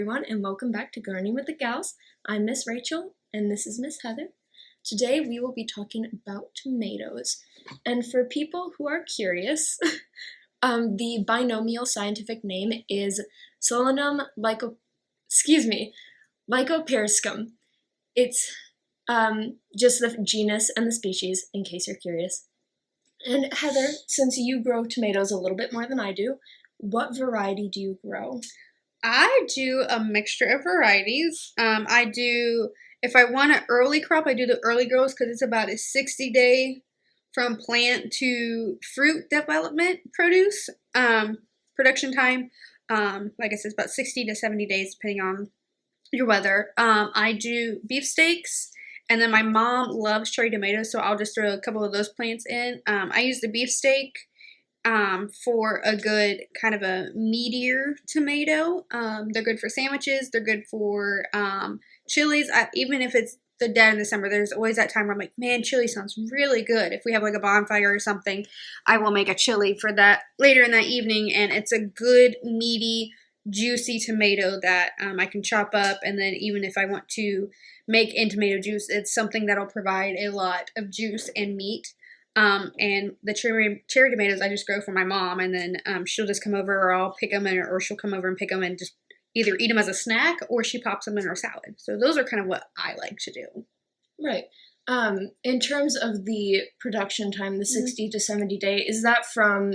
everyone, and welcome back to Gardening with the Gals. I'm Miss Rachel, and this is Miss Heather. Today we will be talking about tomatoes. And for people who are curious, the binomial scientific name is Solanum lycopersicum. It's just the genus and the species, in case you're curious. And Heather, since you grow tomatoes a little bit more than I do, what variety do you grow? I do a mixture of varieties. If I want an early crop, I do the early grows because it's about a 60-day from plant to fruit development production time. Like I said, it's about 60 to 70 days depending on your weather. I do beefsteaks, and then my mom loves cherry tomatoes, so I'll just throw a couple of those plants in. I use the beefsteak for a good kind of a meatier tomato. They're good for sandwiches. They're good for chilies. Even if it's the dead in the summer, there's always that time where I'm like, man, chili sounds really good. If we have like a bonfire or something, I will make a chili for that later in that evening, and it's a good meaty, juicy tomato that I can chop up, and then even if I want to make in tomato juice, it's something that'll provide a lot of juice and meat. And the cherry tomatoes I just grow for my mom, and then she'll just come over, or I'll pick them, or she'll come over and pick them and just either eat them as a snack, or she pops them in her salad. So those are kind of what I like to do. Right. In terms of the production time, the 60 to 70 day, is that from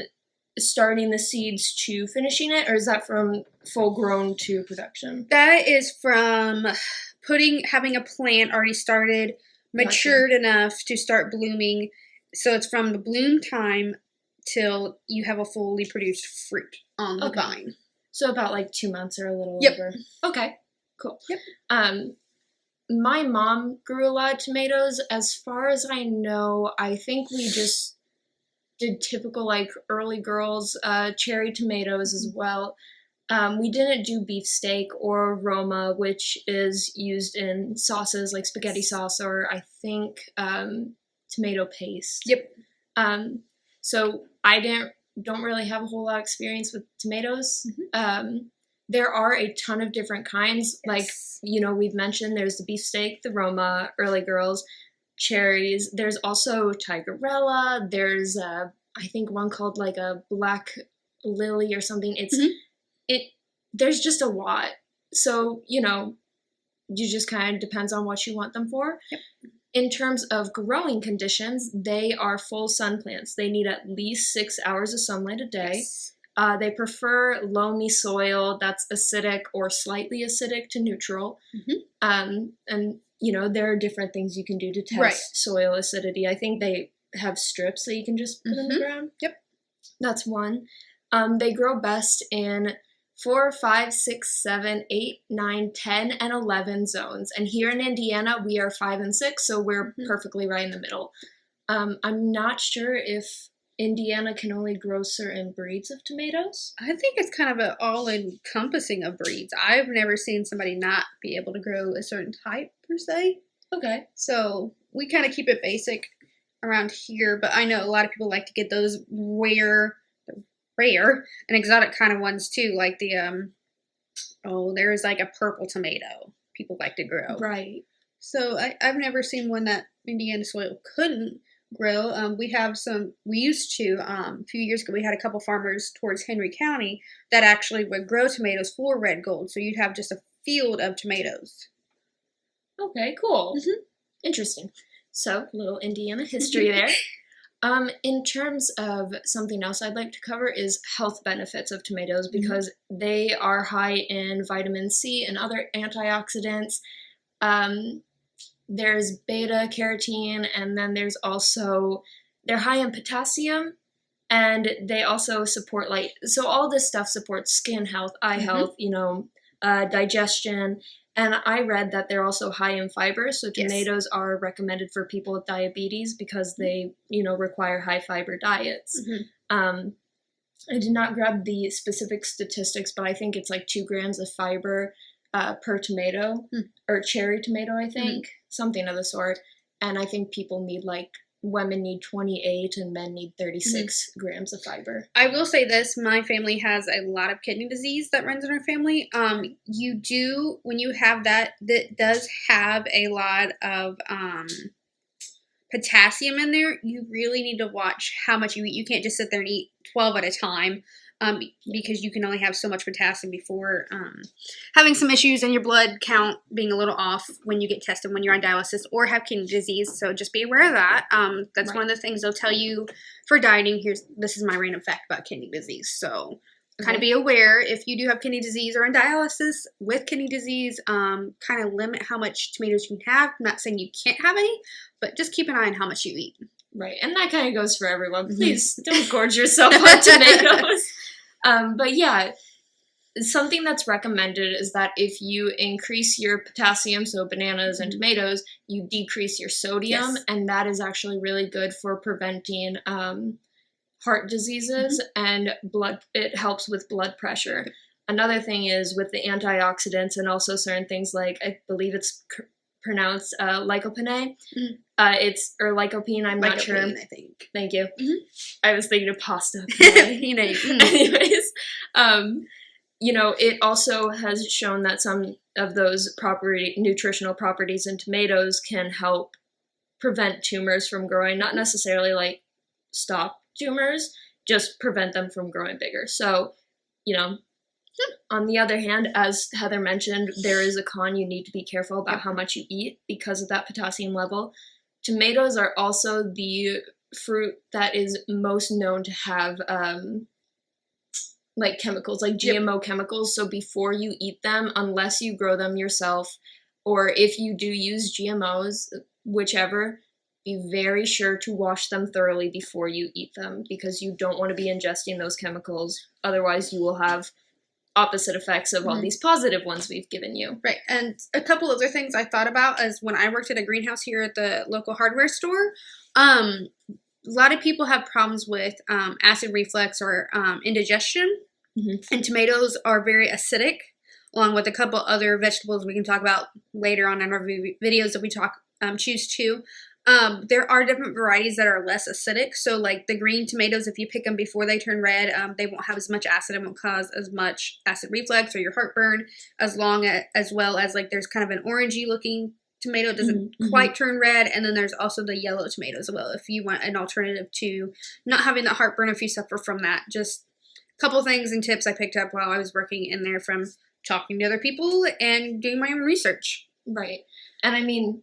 starting the seeds to finishing it, or is that from full grown to production? That is from having a plant already started, matured enough to start blooming. So it's from the bloom time till you have a fully produced fruit on the vine. So about like 2 months or a little Yep. over. Okay, cool. Yep. My mom grew a lot of tomatoes. As far as I know, I think we just did typical like early girls cherry tomatoes as well. We didn't do beefsteak or Roma, which is used in sauces like spaghetti sauce, or I think tomato paste. Yep. So I don't really have a whole lot of experience with tomatoes. There are a ton of different kinds. Yes. Like, we've mentioned there's the beefsteak, the Roma, early girls, cherries. There's also Tigerella. There's I think one called like a black lily or something. There's just a lot. So, you just kind of depends on what you want them for. Yep. In terms of growing conditions, they are full sun plants. They need at least 6 hours of sunlight a day. Yes. They prefer loamy soil that's acidic or slightly acidic to neutral. And, there are different things you can do to test soil acidity. I think they have strips that you can just put in the ground. Yep. That's one. They grow best in 4, 5, 6, 7, 8, 9, 10, and 11 zones. And here in Indiana, we are 5 and 6, so we're perfectly right in the middle. I'm not sure if Indiana can only grow certain breeds of tomatoes. I think it's kind of an all-encompassing of breeds. I've never seen somebody not be able to grow a certain type, per se. Okay. So we kind of keep it basic around here, but I know a lot of people like to get those rare and exotic kind of ones too, like the there's like a purple tomato people like to grow. Right. So I've never seen one that Indiana soil couldn't grow. We used to a few years ago, we had a couple farmers towards Henry County that actually would grow tomatoes for red gold, so you'd have just a field of tomatoes. Okay, cool. Interesting. So, little Indiana history there. In terms of something else I'd like to cover is health benefits of tomatoes, because they are high in vitamin C and other antioxidants. There's beta carotene, and then they're high in potassium, and they also support so all this stuff supports skin health, eye health, digestion. And I read that they're also high in fiber, so tomatoes are recommended for people with diabetes because they, require high fiber diets. I did not grab the specific statistics, but I think it's like 2 grams of fiber per tomato, or cherry tomato, I think, something of the sort. And I think people need like women need 28 and men need 36 grams of fiber. I will say this, my family has a lot of kidney disease that runs in our family. You do, when you have that does have a lot of potassium in there, you really need to watch how much you eat. You can't just sit there and eat 12 at a time. Because you can only have so much potassium before having some issues in your blood count being a little off when you get tested when you're on dialysis or have kidney disease. So just be aware of that. That's one of the things they'll tell you for dieting. This is my random fact about kidney disease. So kind of be aware if you do have kidney disease or on dialysis with kidney disease, kind of limit how much tomatoes you can have. I'm not saying you can't have any, but just keep an eye on how much you eat. Right, and that kind of goes for everyone. Please don't gorge yourself on tomatoes. But yeah, something that's recommended is that if you increase your potassium, so bananas and tomatoes, you decrease your sodium, and that is actually really good for preventing heart diseases and blood. It helps with blood pressure. Another thing is with the antioxidants and also certain things like, I believe it's pronounced lycopene. Or lycopene, I'm not sure. I think. Thank you. I was thinking of pasta. Anyways, it also has shown that some of those nutritional properties in tomatoes can help prevent tumors from growing. Not necessarily like stop tumors, just prevent them from growing bigger. So, on the other hand, as Heather mentioned, there is a con. You need to be careful about how much you eat because of that potassium level. Tomatoes are also the fruit that is most known to have like chemicals, like GMO chemicals. So before you eat them, unless you grow them yourself, or if you do use GMOs, whichever, be very sure to wash them thoroughly before you eat them because you don't want to be ingesting those chemicals. Otherwise, you will have opposite effects of all these positive ones we've given you. Right. And a couple other things I thought about is when I worked at a greenhouse here at the local hardware store, a lot of people have problems with acid reflux or indigestion. And tomatoes are very acidic, along with a couple other vegetables we can talk about later on in our videos that we choose to. There are different varieties that are less acidic. So like the green tomatoes, if you pick them before they turn red, they won't have as much acid and won't cause as much acid reflux or your heartburn, as well as like there's kind of an orangey looking tomato. It doesn't quite turn red. And then there's also the yellow tomatoes as well. If you want an alternative to not having that heartburn, if you suffer from that, just a couple things and tips I picked up while I was working in there from talking to other people and doing my own research. Right. And I mean,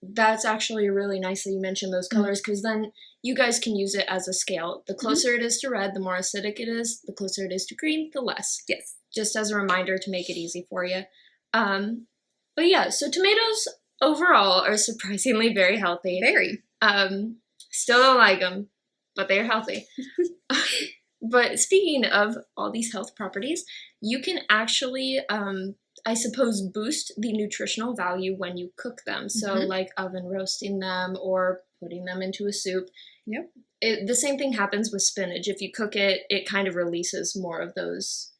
that's actually really nice that you mentioned those colors because then you guys can use it as a scale. The closer it is to red, the more acidic it is. The closer it is to green, the less. Yes. Just as a reminder to make it easy for you. But yeah, so tomatoes overall are surprisingly very healthy. Very. Still don't like them, but they're healthy. But speaking of all these health properties, you can actually I suppose, boost the nutritional value when you cook them. So like oven roasting them or putting them into a soup. Yep. The same thing happens with spinach. If you cook it, it kind of releases more of those.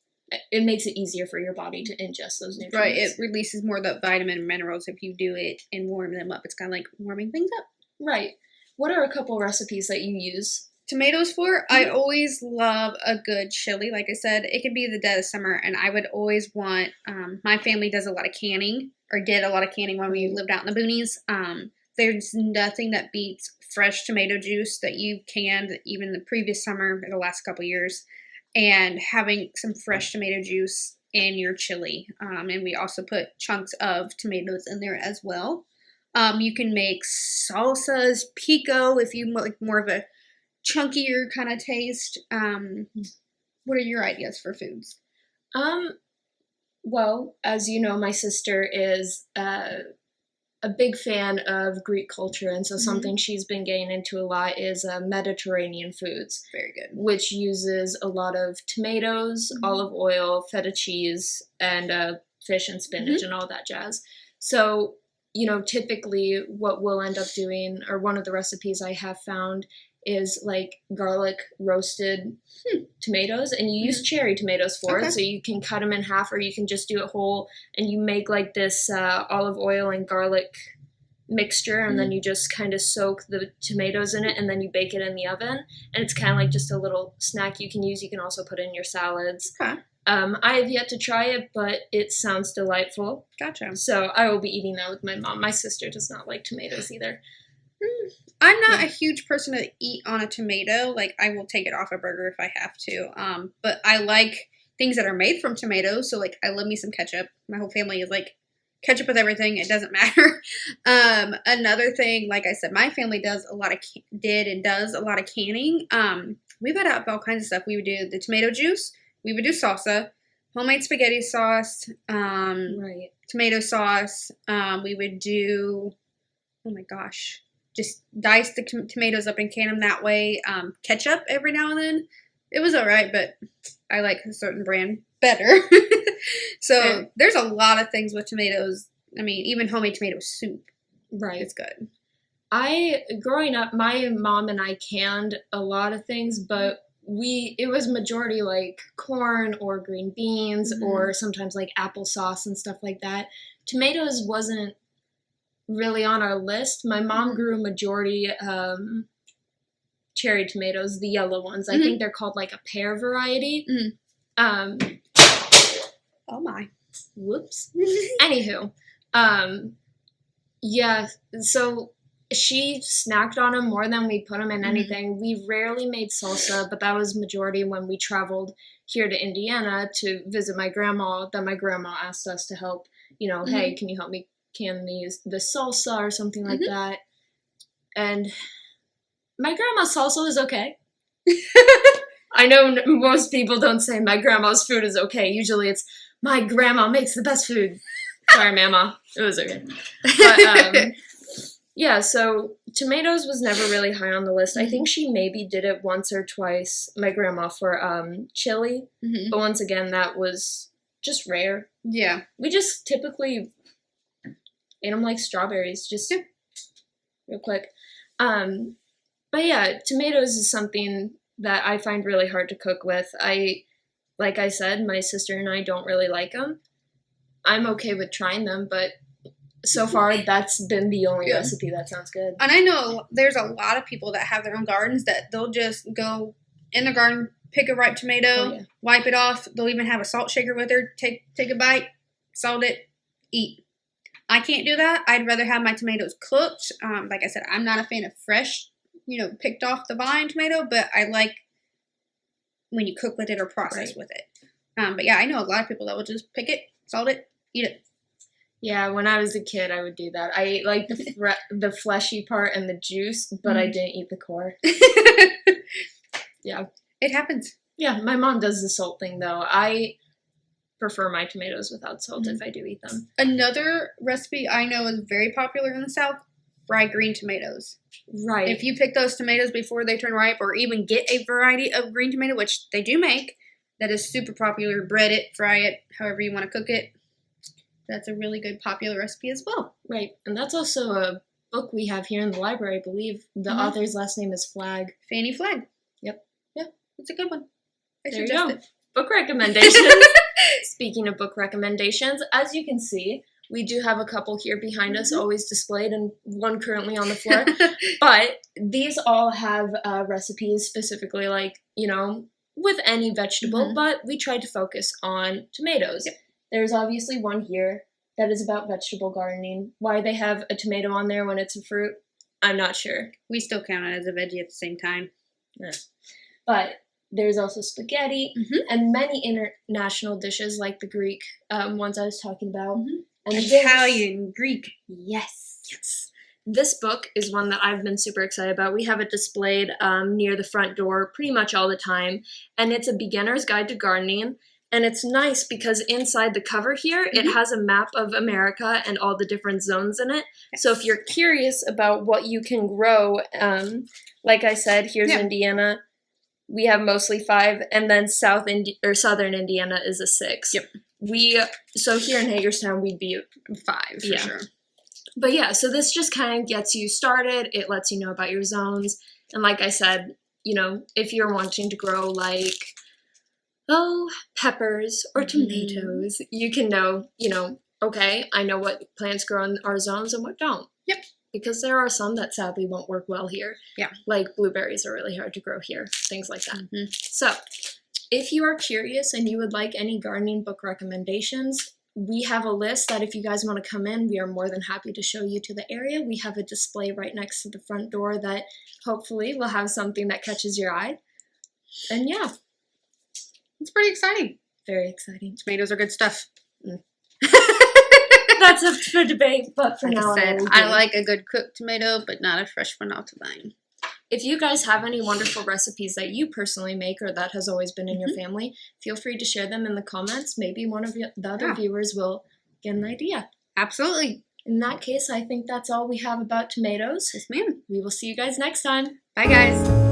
It makes it easier for your body to ingest those nutrients. Right. It releases more of the vitamin and minerals if you do it and warm them up. It's kind of like warming things up. Right. What are a couple recipes that you use? Tomatoes for? I always love a good chili. Like I said, it could be the dead of summer, and I would always want, my family does a lot of canning, or did a lot of canning when we lived out in the boonies. There's nothing that beats fresh tomato juice that you've canned even the previous summer, the last couple years, and having some fresh tomato juice in your chili. And we also put chunks of tomatoes in there as well. You can make salsas, pico, if you like more of a chunkier kind of taste. What are your ideas for foods? Well, as you know, my sister is a big fan of Greek culture, and so something she's been getting into a lot is Mediterranean foods. Very good. Which uses a lot of tomatoes, olive oil, feta cheese, and fish and spinach and all that jazz. So, typically what we'll end up doing, or one of the recipes I have found, is like garlic roasted tomatoes, and you use cherry tomatoes for it, so you can cut them in half or you can just do it whole, and you make like this olive oil and garlic mixture, and then you just kind of soak the tomatoes in it, and then you bake it in the oven, and it's kind of like just a little snack you can use. You can also put it in your salads. Okay. I have yet to try it, but it sounds delightful. Gotcha. So I will be eating that with my mom. My sister does not like tomatoes either. I'm not a huge person to eat on a tomato. Like, I will take it off a burger if I have to. But I like things that are made from tomatoes. So, like, I love me some ketchup. My whole family is like ketchup with everything. It doesn't matter. Another thing, like I said, my family does a lot of does a lot of canning. We would have all kinds of stuff. We would do the tomato juice. We would do salsa, homemade spaghetti sauce, Right. tomato sauce. We would do, oh my gosh, just dice the tomatoes up and can them that way. Ketchup every now and then. It was all right, but I like a certain brand better. So Okay. there's a lot of things with tomatoes. I mean, even homemade tomato soup Right. is good. Growing up, my mom and I canned a lot of things, but it was majority like corn or green beans Mhm. or sometimes like applesauce and stuff like that. Tomatoes wasn't really on our list. My mom Mhm. grew a majority cherry tomatoes, the yellow ones. I Mhm. think they're called like a pear variety. Mhm. Um, Oh my. whoops. Anywho, yeah, so she snacked on them more than we put them in Mhm. anything. We rarely made salsa, but that was majority when we traveled here to Indiana to visit my grandma. Then my grandma asked us to help, hey, can you help me can the salsa or something like Mhm. that. And my grandma's salsa was okay. I know most people don't say my grandma's food is okay. Usually it's my grandma makes the best food. Sorry, Mama. It was okay. But, yeah, so tomatoes was never really high on the list. I think she maybe did it once or twice, my grandma, for chili. Mhm. But once again, that was just rare. Yeah. We just typically ate them like strawberries, just real quick. But yeah, tomatoes is something that I find really hard to cook with. Like I said, my sister and I don't really like them. I'm okay with trying them, but so far that's been the only Yeah. recipe that sounds good. And I know there's a lot of people that have their own gardens that they'll just go in the garden, pick a ripe tomato, Oh, yeah. wipe it off. They'll even have a salt shaker with her. Take a bite, salt it, eat. I can't do that. I'd rather have my tomatoes cooked. Like I said, I'm not a fan of fresh, picked off the vine tomato, but I like when you cook with it or process Right. with it. But yeah, I know a lot of people that will just pick it, salt it, eat it. Yeah, when I was a kid, I would do that. I ate like the fleshy part and the juice, but I didn't eat the core. Yeah. It happens. Yeah, my mom does the salt thing though. I prefer my tomatoes without salt if I do eat them. Another recipe I know is very popular in the South, fried green tomatoes. Right. If you pick those tomatoes before they turn ripe or even get a variety of green tomato, which they do make, that is super popular. Bread it, fry it, however you want to cook it. That's a really good popular recipe as well. Right. And that's also a book we have here in the library, I believe. The Mhm. author's last name is Flagg. Fanny Flagg. Yep. Yeah, it's a good one. I There you suggest go. it. Book recommendations. Speaking of book recommendations, as you can see, we do have a couple here behind us, always displayed, and one currently on the floor. But these all have recipes specifically, like, with any vegetable, but we tried to focus on tomatoes. Yep. There's obviously one here that is about vegetable gardening. Why they have a tomato on there when it's a fruit, I'm not sure. We still count it as a veggie at the same time. Yeah. But there's also spaghetti and many international dishes like the Greek ones I was talking about. And Italian, Greek. Yes. This book is one that I've been super excited about. We have it displayed near the front door pretty much all the time. And it's a beginner's guide to gardening. And it's nice because inside the cover here, it has a map of America and all the different zones in it. Yes. So if you're curious about what you can grow, like I said, here's Indiana. We have mostly 5, and then southern Indiana is a 6. Yep. So here in Hagerstown, we'd be 5 for sure. But yeah, so this just kind of gets you started. It lets you know about your zones. And like I said, if you're wanting to grow peppers or tomatoes, you can know, okay, I know what plants grow in our zones and what don't. Yep. because there are some that sadly won't work well here. Yeah. Like blueberries are really hard to grow here, things like that. Mhm. So, if you are curious and you would like any gardening book recommendations, we have a list that if you guys want to come in, we are more than happy to show you to the area. We have a display right next to the front door that hopefully will have something that catches your eye. And yeah, It's pretty exciting. very exciting. Tomatoes are good stuff. That's up for debate, but for Like now, I said, will I do. like a good cooked tomato, but not a fresh one out the vine. If you guys have any wonderful recipes that you personally make or that has always been in your family, feel free to share them in the comments. Maybe one of the other viewers will get an idea. Absolutely. In that case, I think that's all we have about tomatoes. Yes, ma'am. We will see you guys next time. Bye, guys.